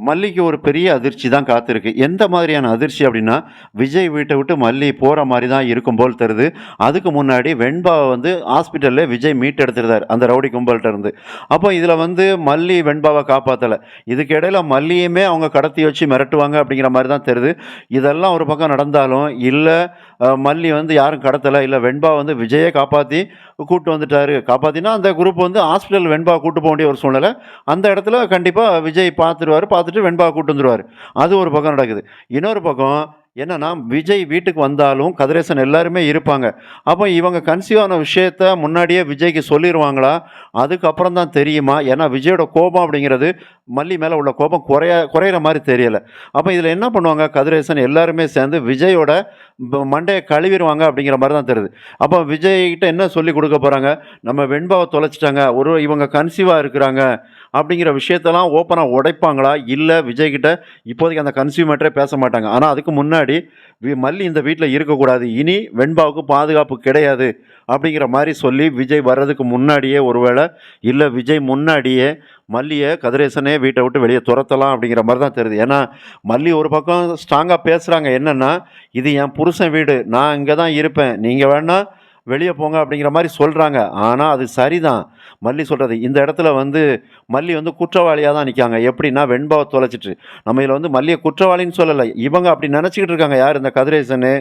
மல்லிக்கு ஒரு பெரிய அதிர்ச்சி தான் காத்திருக்கு. எந்த மாதிரியான அதிர்ச்சி அப்படின்னா, விஜய் வீட்ட விட்டு மல்லி போற மாரி தான் இருக்கும் போல் தெரியுது. அதுக்கு முன்னாடி வெண்பாவ வந்து ஹாஸ்பிட்டல்ல விஜய் மீட்டெடுத்துருந்தாரு, அந்த ரவுடி கும்பல்ட்ட இருந்து. அப்போ இதில வந்து மல்லி வெண்பாவ காப்பாத்தல. இதுக்கு இடையில மல்லியுமே அவங்க கடத்தி வச்சு மிரட்டுவாங்க அப்படிங்கிற மாரி தான் தெரியுது. இதெல்லாம் ஒரு பக்கம் நடந்தாலும், இல்ல மல்லி வந்து யாரும் கடத்தல, இல்ல வெண்பா வந்து விஜயே காப்பாத்தி கூட்டு வந்துட்டாரு. காப்பாத்தினா அந்த குரூப் வந்து ஹாஸ்பிட்டல் வெண்பாவ கூட்டு போ வேண்டிய ஒரு சூழ்நிலை. அந்த இடத்துல கண்டிப்பா விஜய் பார்த்துருவாரு. பார்த்துட்டு வெண்பாவ கூட்டு வந்துருவாரு. அது ஒரு பக்கம் நடக்குது. இன்னொரு பக்கம் என்னன்னா, விஜய் வீட்டுக்கு வந்தாலும் கதிரேசன் எல்லாருமே இருப்பாங்க. அப்ப இவங்க கன்சீவ் ஆன விஷயத்த முன்னாடியே விஜய்க்கு சொல்லிருவாங்களா? அதுக்கப்புறம் தான் தெரியுமா? ஏன்னா விஜயோட கோபம் அப்படிங்கிறது மல்லி மேல உள்ள கோபம் குறையிற மாரி தெரியல. அப்ப இதில என்ன பண்ணுவாங்க, கதிரேசன் எல்லாருமே சேர்ந்து விஜயோட மண்டைய கழுவிருவாங்க அப்படிங்கிற மாரி தான் தெரியுது. அப்ப விஜய்கிட்ட என்ன சொல்லிக் குடுக்க போறாங்க? நம்ம வெண்பாவ தொலைச்சுட்டாங்க. இவங்க கன்சீவா இருக்கிறாங்க. அப்படிங்கிற விஷயத்தெல்லாம் ஓப்பனா உடைப்பாங்களா? இல்ல விஜய்கிட்ட இப்போதைக்கு அந்த கன்சியூம் மேட்டரே பேச மாட்டாங்க. ஆனா அதுக்கு முன்னாடி மல்லி இந்த வீட்ல இருக்கக்கூடாது. இனி வெண்பாவுக்கு பாதுகாப்பு கிடையாது. அப்படிங்கிற மாரி சொல்லி விஜய் வர்றதுக்கு முன்னாடியே ஒருவேள இல்ல விஜய் முன்னாடியே மல்லிய கதிரேசனே வீட்ட விட்டு வெளிய தொரத்தலாம் அப்படிங்கிற மாரி தான் தெரியுது. ஏன்னா மல்லி ஒரு பக்கம் ஸ்ட்ராங்கா பேசுறாங்க. என்னன்னா, "இது என் புருஷன் வீடு. நான் இங்க தான் இருப்பேன். நீங்க வேணா வெளிய போங்க" அப்படிங்கிற மாரி சொல்றாங்க. ஆனா அது சரிதான். மல்லி சொல்றது. இந்த இடத்துல வந்து மல்லி வந்து குற்றவாளியா தான் நிக்காங்க. எப்படின்னா வெண்பாவ தொலைச்சுட்டு. நம்ம இதுல வந்து மல்லிய குற்றவாளின்னு சொல்லல. இவங்க அப்படி நெனச்சுக்கிட்டு இருக்காங்க. யார் இந்த கதிரேசனு,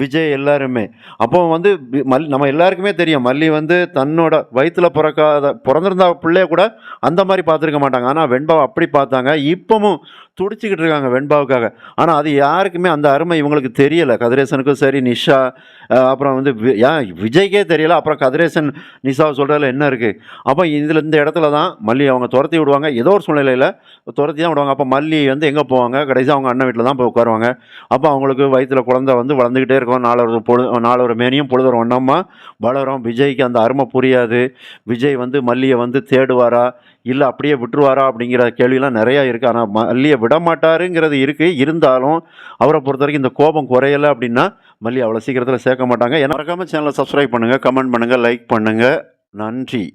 விஜய் எல்லாருமே. அப்போ வந்து நம்ம எல்லாருக்குமே தெரியும். மல்லி வந்து தன்னோட வயித்துல பொறந்திருந்தா பிள்ளைய கூட அந்த மாரி பார்த்துருக்க மாட்டாங்க. ஆனா வெண்பாவ அப்படி பார்த்தாங்க. இப்பவும் துடிச்சுக்கிட்டு இருக்காங்க வெண்பாவுக்காக. ஆனா அது யாருக்குமே அந்த அருமை இவங்களுக்கு தெரியல. கதிரேசனுக்கும் சரி, நிஷா அப்புறம் வந்து ஏன் விஜய்க்கே தெரியல. அப்புறம் கதிரேசன், நிஷாவ சொல்றதுல என்ன இருக்கு? அப்ப இந்த இடத்துல தான் மல்லி அவங்க தொரத்தி விடுவாங்க. ஏதோ ஒரு சூழ்நிலையில தொரத்தி தான் விடுவாங்க. அப்ப மல்லி வந்து எங்க போவாங்க? கடைசியா அவங்க அண்ணன் வீட்ல தான் போய் உட்காருவாங்க. அப்ப அவங்களுக்கு வயித்துல குழந்தை வந்து வளர்ந்துகிட்டே இருக்கும். நாளொரு மேனியும் பொழுதொரு வண்ணமா வளரும். விஜய்க்கு அந்த அருமை புரியாது. விஜய் வந்து மல்லிய வந்து தேடுவாரா? இல்ல அப்படியே விட்டுருவாரா? அப்படிங்கிற கேள்விலாம் நெறைய இருக்கு. ஆனா மல்லிய விடமாட்டாருங்கிறது இருக்கு. இருந்தாலும் அவர பொறுத்தவரைக்கும் இந்த கோபம் குறையல அப்படின்னா, மல்லி அவ்வளோ சீக்கிரத்தில சேர்க்க மாட்டாங்க. மறக்காம சேனல சப்ஸ்கிரைப் பண்ணுங்க, கமெண்ட் பண்ணுங்க, லைக் பண்ணுங்க. நன்றி.